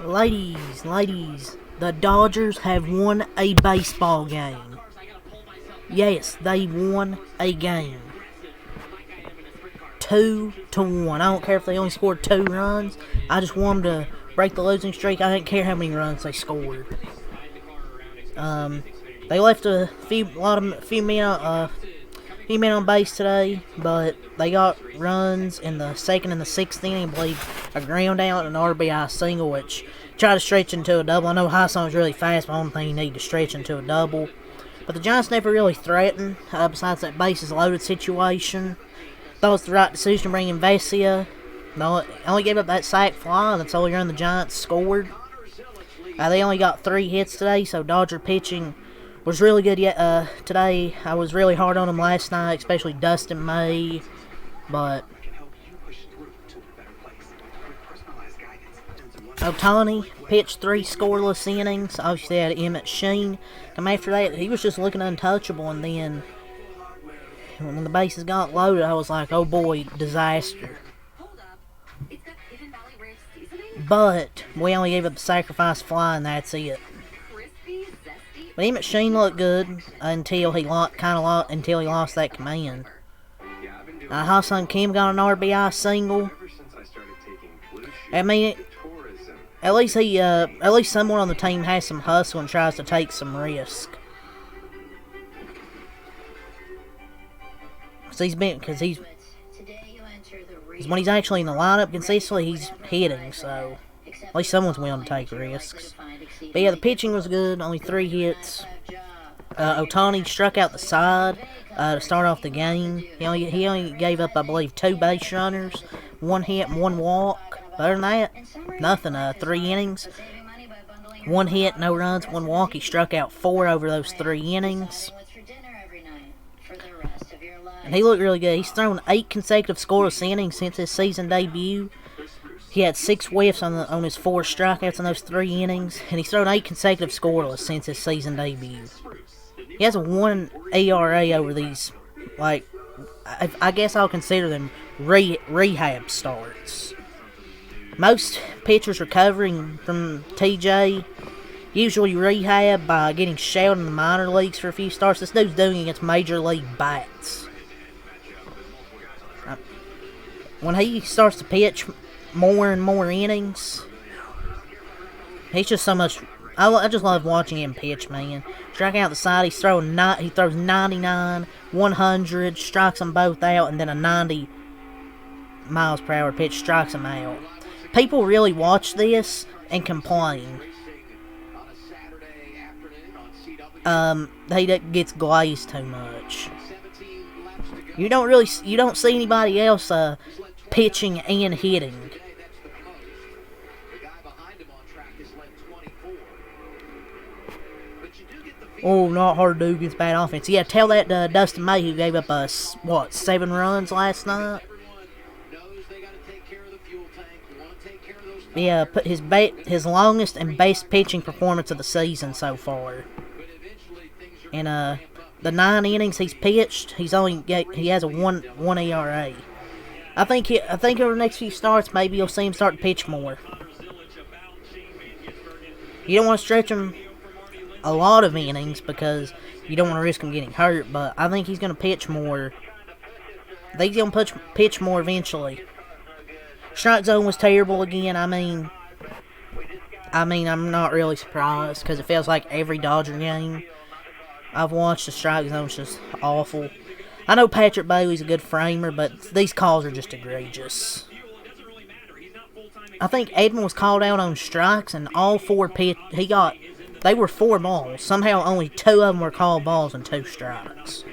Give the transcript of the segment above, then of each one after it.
Ladies, the Dodgers have won a baseball game. Yes, they won a game. 2-1. I don't care if they only scored 2 runs. I just want them to break the losing streak. I didn't care how many runs they scored. They left a few men on base today, but they got runs in the second and the sixth inning. I believe a ground out and an RBI single, which tried to stretch into a double. I know Hassan's really fast, but I don't think you need to stretch into a double. But the Giants never really threatened, besides that bases loaded situation. Thought it was the right decision to bring in Vesia. No, only gave up that sac fly. That's all run the Giants scored. They only got 3 hits today, so Dodger pitching was really good today. I was really hard on him last night, especially Dustin May. But Ohtani pitched 3 scoreless innings. Obviously, they had Emmett Sheen. After that, he was just looking untouchable. And then, when the bases got loaded, I was like, oh boy, disaster. But we only gave up the sacrifice fly, and that's it. But Emmett Sheen looked good until he lost that command. Ha-Seong Kim got an RBI single. I mean, at least someone on the team has some hustle and tries to take some risk. Because when he's actually in the lineup consistently, he's hitting, so at least someone's willing to take risks. But yeah, the pitching was good, only 3 hits. Ohtani struck out the side to start off the game. He only gave up, I believe, 2 base runners, 1 hit and 1 walk. Other than that, nothing. 3 innings, 1 hit, no runs, 1 walk. He struck out 4 over those 3 innings. And he looked really good. He's thrown 8 consecutive scoreless innings since his season debut. He had 6 whiffs on his 4 strikeouts in those 3 innings, and he's thrown 8 consecutive scoreless since his season debut. He has a 1 ERA over these, I guess I'll consider them rehab starts. Most pitchers recovering from TJ usually rehab by getting shelled in the minor leagues for a few starts. This dude's doing it against major league bats. When he starts to pitch more and more innings, he's just so much. I just love watching him pitch, man. Striking out the side, he throws 99, 100, strikes them both out, and then a 90 miles per hour pitch strikes them out. People really watch this and complain. He gets glazed too much. You don't see anybody else pitching and hitting. Oh, not hard to do against bad offense. Yeah, tell that to Dustin May, who gave up 7 runs last night. Yeah, put his longest and best pitching performance of the season so far. And the 9 innings he's pitched, he has a 1 ERA. I think over the next few starts, maybe you'll see him start to pitch more. You don't want to stretch him a lot of innings because you don't want to risk him getting hurt, but I think he's going to pitch more. I think he's going to pitch more eventually. Strike zone was terrible again. I mean, I'm not really surprised because it feels like every Dodger game I've watched, the strike zone's just awful. I know Patrick Bailey's a good framer, but these calls are just egregious. I think Edman was called out on strikes, and all 4 they were 4 balls. Somehow only 2 of them were called balls and 2 strikes.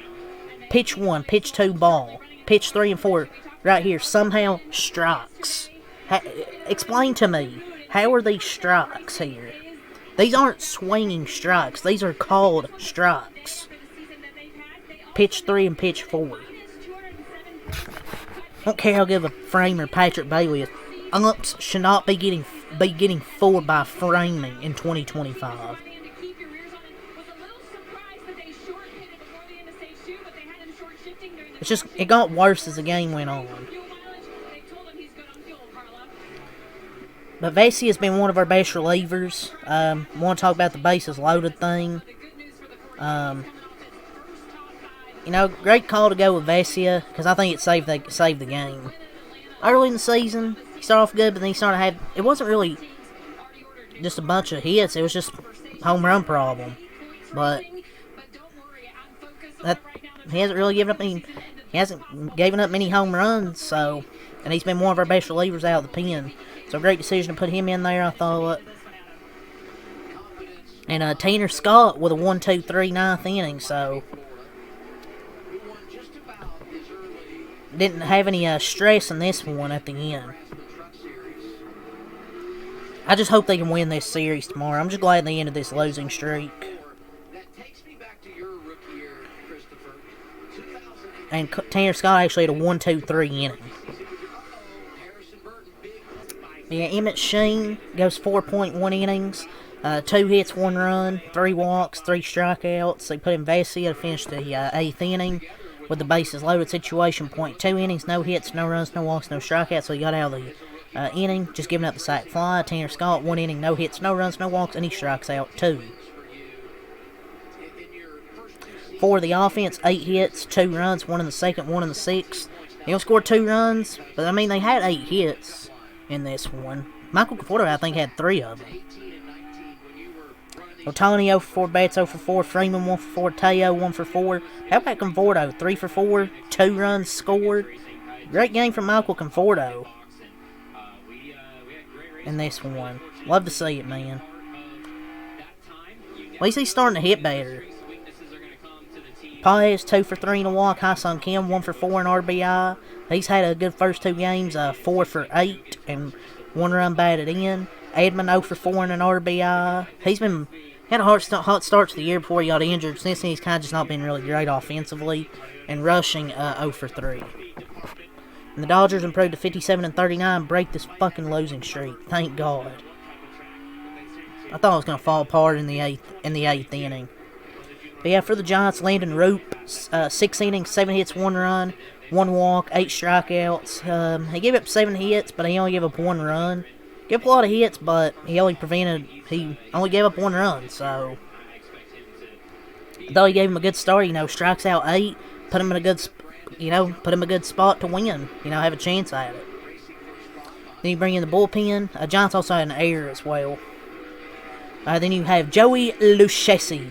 Pitch 1, pitch 2, ball. Pitch 3 and 4, right here, somehow strikes. Explain to me, how are these strikes here? These aren't swinging strikes. These are called strikes. Pitch 3 and pitch 4. I don't care how good of a framer Patrick Bailey is. Umps should not be getting fooled by framing in 2025. It got worse as the game went on. But Vesey has been one of our best relievers. Want to talk about the bases loaded thing. Great call to go with Vesia, because I think it saved the game. Early in the season, he started off good, but then he started to have... It wasn't really just a bunch of hits. It was just home run problem. But he hasn't really given up any... He hasn't given up many home runs, so... And he's been one of our best relievers out of the pen. So great decision to put him in there, I thought. And Tanner Scott with a 1-2-3 ninth inning, so... Didn't have any stress in this one at the end. I just hope they can win this series tomorrow. I'm just glad they ended this losing streak. And Tanner Scott actually had a 1-2-3 inning. Yeah, Emmett Sheen goes 4.1 innings, 2 hits, 1 run, 3 walks, 3 strikeouts. They put in Vesia to finish the 8th inning with the bases loaded situation. 2 innings, no hits, no runs, no walks, no strikeouts. So he got out of the inning, just giving up the sac fly. Tanner Scott, 1 inning, no hits, no runs, no walks, and he strikes out 2. For the offense, 8 hits, 2 runs, 1 in the 2nd, 1 in the 6th. He only scored 2 runs, but I mean, they had 8 hits in this one. Michael Conforto, I think, had 3 of them. Otani 0 for 4, Betts 0 for 4, Freeman 1 for 4, Teo 1 for 4. How about Conforto? 3 for 4, 2 runs scored. Great game from Michael Conforto in this one. Love to see it, man. At least he's starting to hit better. Paez 2 for 3 and a walk. Ha-Seong Kim 1 for 4 in RBI. He's had a good first 2 games, 4 for 8 and 1 run batted in. Edman 0 for 4 in an RBI. He's had a hot start to the year before he got injured. Since then, he's kind of just not been really great offensively. And rushing 0 for 3. And the Dodgers improved to 57-39, break this fucking losing streak. Thank God. I thought it was going to fall apart in the 8th inning. But yeah, for the Giants, Landon Roop, 6 innings, 7 hits, 1 run, 1 walk, 8 strikeouts. He gave up 7 hits, but he only gave up 1 run. Gave up a lot of hits, but he only gave up 1 run, so... Though he gave him a good start, strikes out 8, put him in a good spot to win, have a chance at it. Then you bring in the bullpen. Giants also had an error as well. Then you have Joey Lucchesi.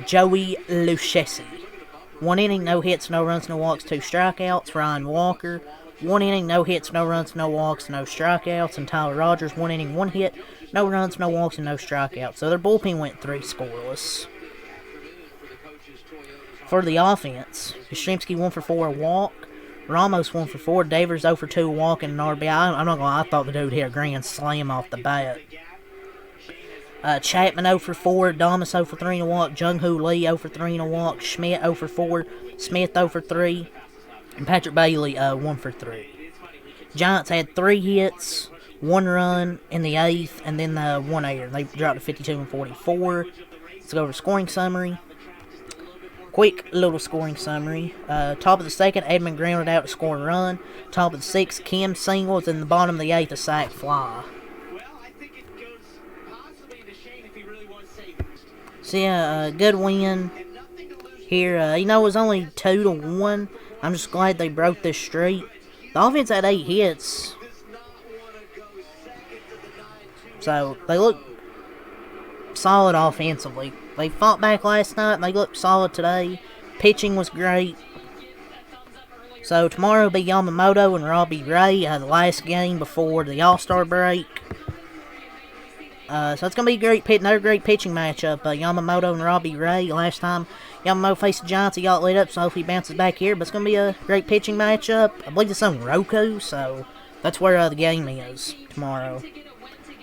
1 inning, no hits, no runs, no walks, 2 strikeouts. Ryan Walker, 1 inning, no hits, no runs, no walks, no strikeouts. And Tyler Rogers, 1 inning, 1 hit, no runs, no walks, and no strikeouts. So their bullpen went 3 scoreless. For the offense, Yastrzemski 1 for 4, a walk. Ramos 1 for 4, Devers 0 for 2, a walk, and an RBI. I'm not gonna lie, I thought the dude hit a grand slam off the bat. Chapman 0 for 4, Damas 0 for 3 and a walk, Jung-Hoo Lee 0 for 3 and a walk, Schmidt 0 for 4, Smith 0 for 3, and Patrick Bailey 1 for 3. Giants had 3 hits, 1 run in the 8th, and then 1 error. They dropped to 52-44. Let's go over scoring summary. Quick little scoring summary. Top of the 2nd, Edman grounded out to score a run. Top of the 6th, Kim singles, and the bottom of the 8th, a sac fly. So yeah, good win here. It was only 2-1. I'm just glad they broke this streak. The offense had 8 hits, so they look solid offensively. They fought back last night, and they looked solid today. Pitching was great. So tomorrow will be Yamamoto and Robbie Ray, the last game before the All-Star break. So it's going to be another great pitching matchup. Yamamoto and Robbie Ray. Last time Yamamoto faced the Giants, he got lit up, so hopefully he bounces back here. But it's going to be a great pitching matchup. I believe it's on Roku, so that's where the game is tomorrow.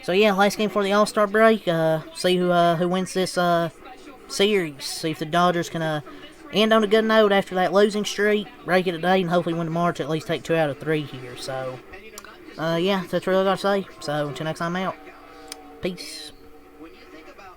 So yeah, last game for the All-Star break. See who wins this series. See if the Dodgers can end on a good note after that losing streak. Break it today, and hopefully win tomorrow to at least take 2 out of 3 here. So yeah, that's really all I got to say. So until next time, I'm out. Peace.